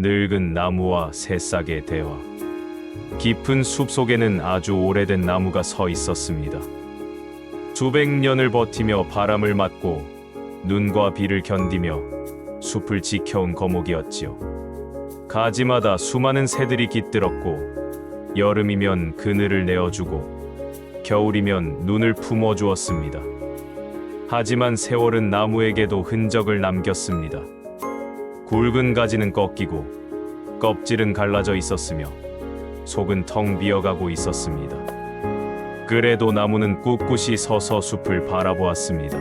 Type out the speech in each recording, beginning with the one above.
늙은 나무와 새싹의 대화. 깊은 숲 속에는 아주 오래된 나무가 서 있었습니다. 수백 년을 버티며 바람을 맞고 눈과 비를 견디며 숲을 지켜온 거목이었지요. 가지마다 수많은 새들이 깃들었고 여름이면 그늘을 내어주고 겨울이면 눈을 품어주었습니다. 하지만 세월은 나무에게도 흔적을 남겼습니다. 굵은 가지는 꺾이고 껍질은 갈라져 있었으며 속은 텅 비어가고 있었습니다. 그래도 나무는 꿋꿋이 서서 숲을 바라보았습니다.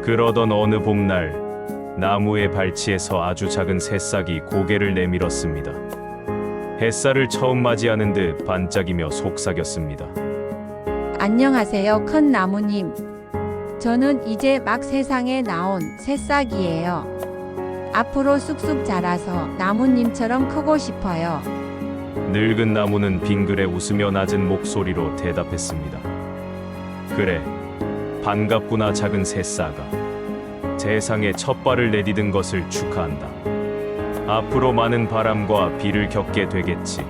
그러던 어느 봄날, 나무의 발치에서 아주 작은 새싹이 고개를 내밀었습니다. 햇살을 처음 맞이하는 듯 반짝이며 속삭였습니다. 안녕하세요, 큰 나무님. 저는 이제 막 세상에 나온 새싹이에요. 앞으로 쑥쑥 자라서 나무님처럼 크고 싶어요. 늙은 나무는 빙그레 웃으며 낮은 목소리로 대답했습니다. 그래, 반갑구나 작은 새싹아. 세상에 첫 발을 내디딘 것을 축하한다. 앞으로 많은 바람과 비를 겪게 되겠지.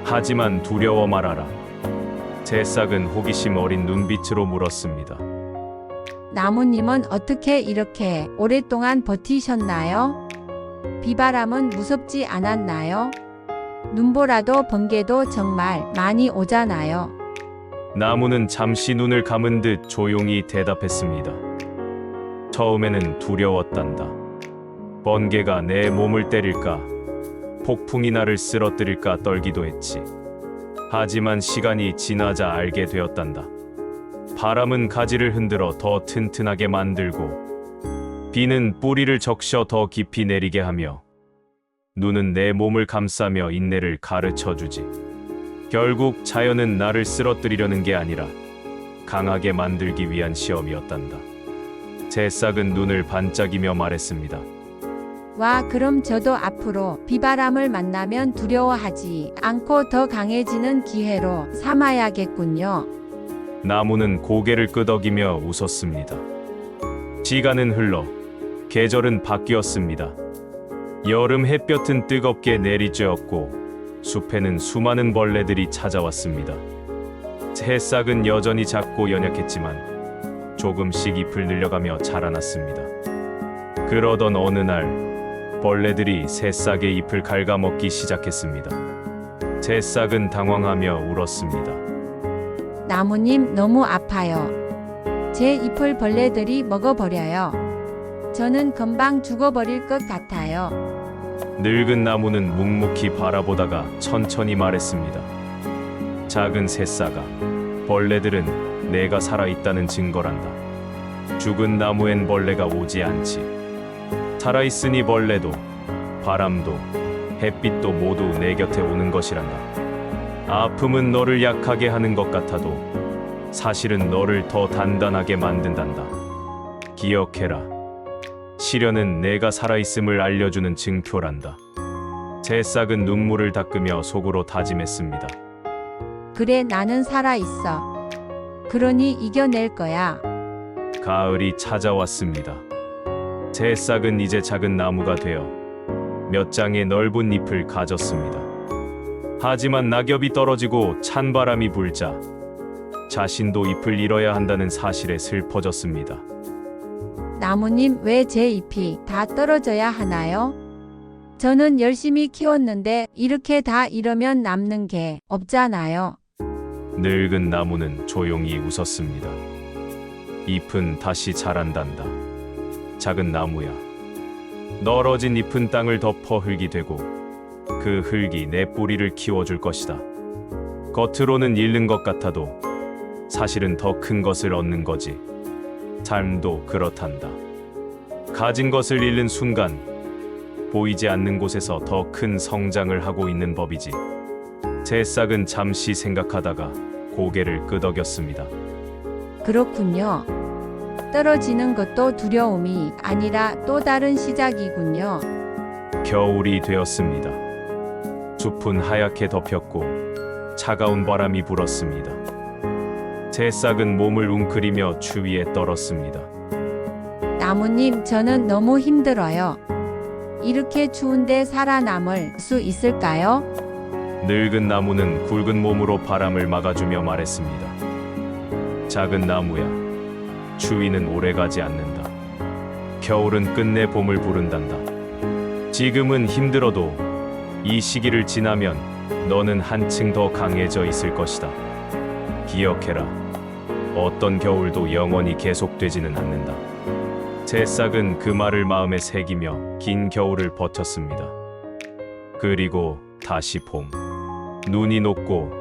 하지만 두려워 말아라. 새싹은 호기심 어린 눈빛으로 물었습니다. 나무님은 어떻게 이렇게 오랫동안 버티셨나요? 비바람은 무섭지 않았나요? 눈보라도 번개도 정말 많이 오잖아요. 나무는 잠시 눈을 감은 듯 조용히 대답했습니다. 처음에는 두려웠단다. 번개가 내 몸을 때릴까, 폭풍이 나를 쓰러뜨릴까 떨기도 했지. 하지만 시간이 지나자 알게 되었단다. 바람은 가지를 흔들어 더 튼튼하게 만들고, 비는 뿌리를 적셔 더 깊이 내리게 하며, 눈은 내 몸을 감싸며 인내를 가르쳐 주지. 결국 자연은 나를 쓰러뜨리려는 게 아니라 강하게 만들기 위한 시험이었단다. 새싹은 눈을 반짝이며 말했습니다. 와, 그럼 저도 앞으로 비바람을 만나면 두려워하지 않고 더 강해지는 기회로 삼아야겠군요. 나무는 고개를 끄덕이며 웃었습니다. 시간은 흘러 계절은 바뀌었습니다. 여름 햇볕은 뜨겁게 내리쬐었고 숲에는 수많은 벌레들이 찾아왔습니다. 새싹은 여전히 작고 연약했지만 조금씩 잎을 늘려가며 자라났습니다. 그러던 어느 날 벌레들이 새싹의 잎을 갉아먹기 시작했습니다. 새싹은 당황하며 울었습니다. 나무님, 너무 아파요. 제 잎을 벌레들이 먹어버려요. 저는 금방 죽어버릴 것 같아요. 늙은 나무는 묵묵히 바라보다가 천천히 말했습니다. 작은 새싹아, 벌레들은 내가 살아있다는 증거란다. 죽은 나무엔 벌레가 오지 않지. 살아있으니 벌레도, 바람도, 햇빛도 모두 내 곁에 오는 것이란다. 아픔은 너를 약하게 하는 것 같아도 사실은 너를 더 단단하게 만든단다. 기억해라. 시련은 내가 살아있음을 알려주는 증표란다. 새싹은 눈물을 닦으며 속으로 다짐했습니다. 그래, 나는 살아있어. 그러니 이겨낼 거야. 가을이 찾아왔습니다. 새싹은 이제 작은 나무가 되어 몇 장의 넓은 잎을 가졌습니다. 하지만 낙엽이 떨어지고 찬바람이 불자 자신도 잎을 잃어야 한다는 사실에 슬퍼졌습니다. 나무님, 왜 제 잎이 다 떨어져야 하나요? 저는 열심히 키웠는데 이렇게 다 잃으면 남는 게 없잖아요. 늙은 나무는 조용히 웃었습니다. 잎은 다시 자란단다. 작은 나무야. 널어진 잎은 땅을 덮어 흙이 되고 그 흙이 내 뿌리를 키워줄 것이다. 겉으로는 잃는 것 같아도 사실은 더 큰 것을 얻는 거지. 삶도 그렇단다. 가진 것을 잃는 순간 보이지 않는 곳에서 더 큰 성장을 하고 있는 법이지. 새싹은 잠시 생각하다가 고개를 끄덕였습니다. 그렇군요. 떨어지는 것도 두려움이 아니라 또 다른 시작이군요. 겨울이 되었습니다. 숲은 하얗게 덮였고 차가운 바람이 불었습니다. 새싹은 몸을 웅크리며 추위에 떨었습니다. 나무님, 저는 너무 힘들어요. 이렇게 추운데 살아남을 수 있을까요? 늙은 나무는 굵은 몸으로 바람을 막아주며 말했습니다. 작은 나무야, 추위는 오래가지 않는다. 겨울은 끝내 봄을 부른단다. 지금은 힘들어도 이 시기를 지나면 너는 한층 더 강해져 있을 것이다. 기억해라. 어떤 겨울도 영원히 계속되지는 않는다. 새싹은 그 말을 마음에 새기며 긴 겨울을 버텼습니다. 그리고 다시 봄. 눈이 녹고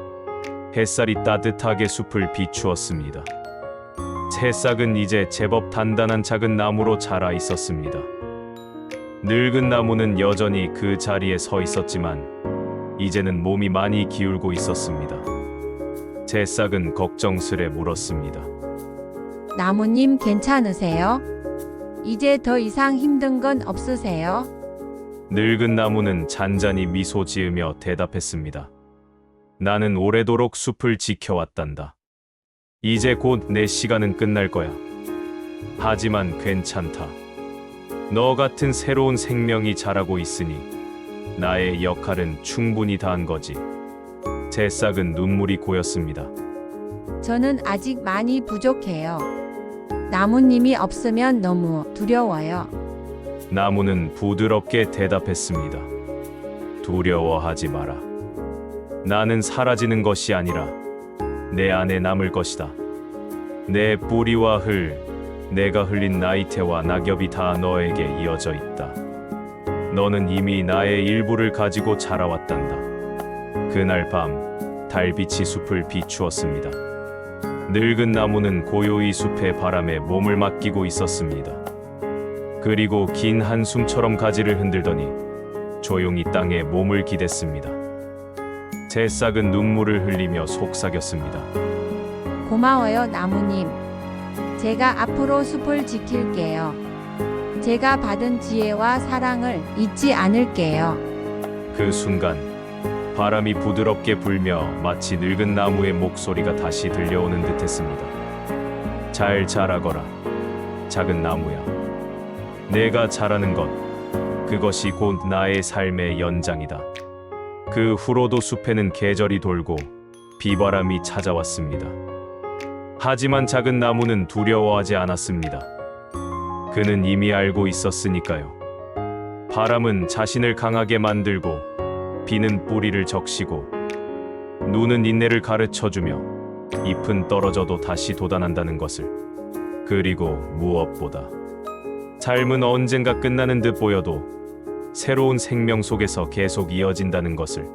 햇살이 따뜻하게 숲을 비추었습니다. 새싹은 이제 제법 단단한 작은 나무로 자라 있었습니다. 늙은 나무는 여전히 그 자리에 서 있었지만 이제는 몸이 많이 기울고 있었습니다. 새싹은 걱정스레 물었습니다. 나무님 괜찮으세요? 이제 더 이상 힘든 건 없으세요? 늙은 나무는 잔잔히 미소 지으며 대답했습니다. 나는 오래도록 숲을 지켜왔단다. 이제 곧 내 시간은 끝날 거야. 하지만 괜찮다. 너 같은 새로운 생명이 자라고 있으니 나의 역할은 충분히 다한 거지. 새싹은 눈물이 고였습니다. 저는 아직 많이 부족해요. 나무님이 없으면 너무 두려워요. 나무는 부드럽게 대답했습니다. 두려워하지 마라. 나는 사라지는 것이 아니라 내 안에 남을 것이다. 내 뿌리와 내가 흘린 나이테와 낙엽이 다 너에게 이어져 있다. 너는 이미 나의 일부를 가지고 자라왔단다. 그날 밤 달빛이 숲을 비추었습니다. 늙은 나무는 고요히 숲의 바람에 몸을 맡기고 있었습니다. 그리고 긴 한숨처럼 가지를 흔들더니 조용히 땅에 몸을 기댔습니다. 새싹은 눈물을 흘리며 속삭였습니다. 고마워요, 나무님. 제가 앞으로 숲을 지킬게요. 제가 받은 지혜와 사랑을 잊지 않을게요. 그 순간 바람이 부드럽게 불며 마치 늙은 나무의 목소리가 다시 들려오는 듯했습니다. 잘 자라거라, 작은 나무야. 내가 자라는 것, 그것이 곧 나의 삶의 연장이다. 그 후로도 숲에는 계절이 돌고 비바람이 찾아왔습니다. 하지만 작은 나무는 두려워하지 않았습니다. 그는 이미 알고 있었으니까요. 바람은 자신을 강하게 만들고 비는 뿌리를 적시고 눈은 인내를 가르쳐주며 잎은 떨어져도 다시 돋아난다는 것을. 그리고 무엇보다 삶은 언젠가 끝나는 듯 보여도 새로운 생명 속에서 계속 이어진다는 것을.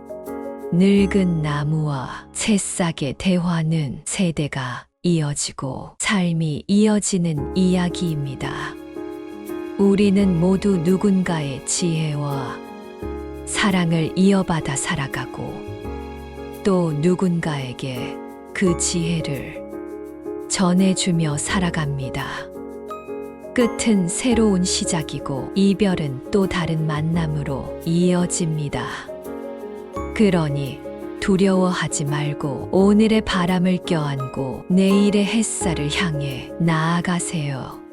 늙은 나무와 새싹의 대화는 세대가 이어지고 삶이 이어지는 이야기입니다. 우리는 모두 누군가의 지혜와 사랑을 이어받아 살아가고 또 누군가에게 그 지혜를 전해주며 살아갑니다. 끝은 새로운 시작이고 이별은 또 다른 만남으로 이어집니다. 그러니 두려워하지 말고 오늘의 바람을 껴안고 내일의 햇살을 향해 나아가세요.